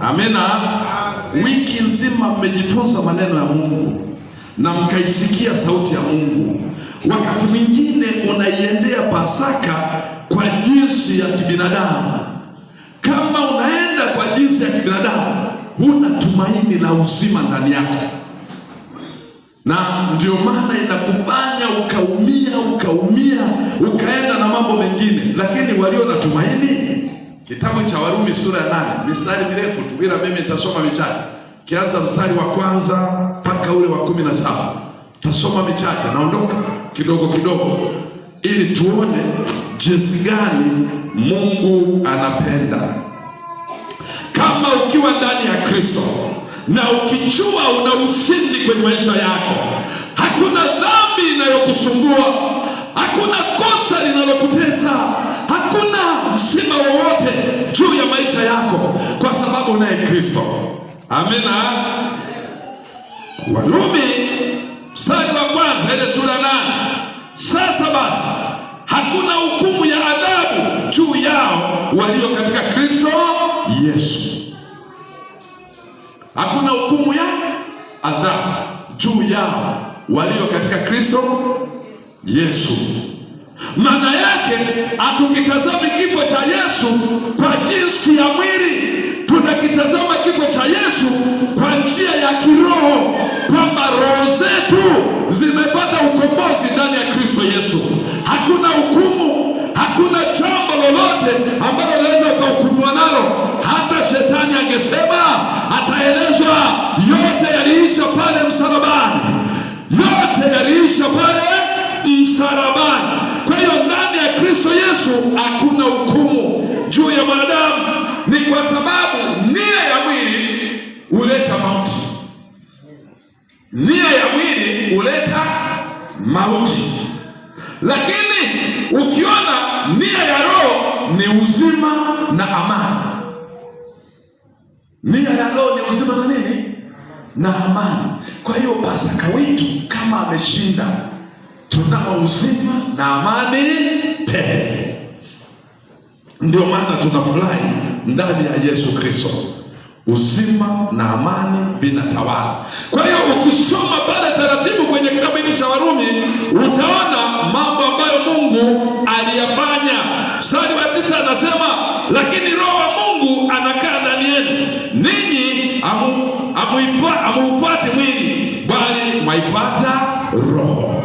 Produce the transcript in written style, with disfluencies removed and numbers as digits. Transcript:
Amena. Wiki nzima mmejifunza maneno ya Mungu na mkaisikia sauti ya Mungu. Wakati mwingine unaiendea Pasaka kwa jinsi ya kibinadamu. Kama unaenda kwa jinsi ya kibinadamu, huna tumaini la uzima ndani yako, na ndio maana inakufanya ukaumia ukaenda na mambo mengine. Lakini walio na tumaini, kitabu cha Warumi sura ya 8, mistari mirefu tu, bila mimi nitasoma michache, kianza mstari wa kwanza mpaka ule wa 17. Tasoma michache, naondoka kidogo kidogo, ili tuone jinsi gani Mungu anapenda. Kama ukiwa ndani ya Kristo na ukijua una ushindi kwenye maisha yako, hakuna dhambi inayokusumbua, hakuna kosa linalokutesa, hakuna msiba wowote juu ya maisha yako, kwa sababu unaye Kristo. Amina. Warumi mstari wa kwanza ile sura 8. Sasa basi hakuna hukumu ya adhabu juu yao walio katika Kristo Yesu. Hakuna hukumu ya adhabu juu yao walio katika Kristo Yesu. Maana yake hatukitazami kifo cha Yesu kwa jinsi ya mwili, tunakitazama kifo cha Yesu kwa njia ya kiroho, kwamba roho zetu zimepata ukombozi ndani ya Kristo Yesu. Hakuna hukumu, hakuna jambo lolote ambalo unaweza kuhukumiwa nalo. Hata shetani angesema, ataelezwa, yote yaliisha pale msalabani, yote yaliisha pale msalabani. Kwa hiyo ndani ya Kristo Yesu hakuna hukumu juu ya mwanadamu. Ni kwa sababu nia ya mwili huleta mauti. Nia ya mwili huleta mauti, lakini ukiona nia ya roho ni uzima na amani. Nia ya roho ni uzima na nini? Na amani. Kwa hiyo Pasaka wetu kama ameshinda, tunao uzima na amani tele. Ndio maana tunafurahi ndani ya Yesu Kristo. Uzima na amani vinatawala. Kwa hiyo ukisoma pale taratibu kwenye kitabu hiki cha Warumi, utaona mambo ambayo Mungu aliyafanya. Mstari wa 9 anasema, lakini Roho wa Mungu anakaa ndani yenu, ninyi hamuufuati mwili, bali mwaifuata Roho.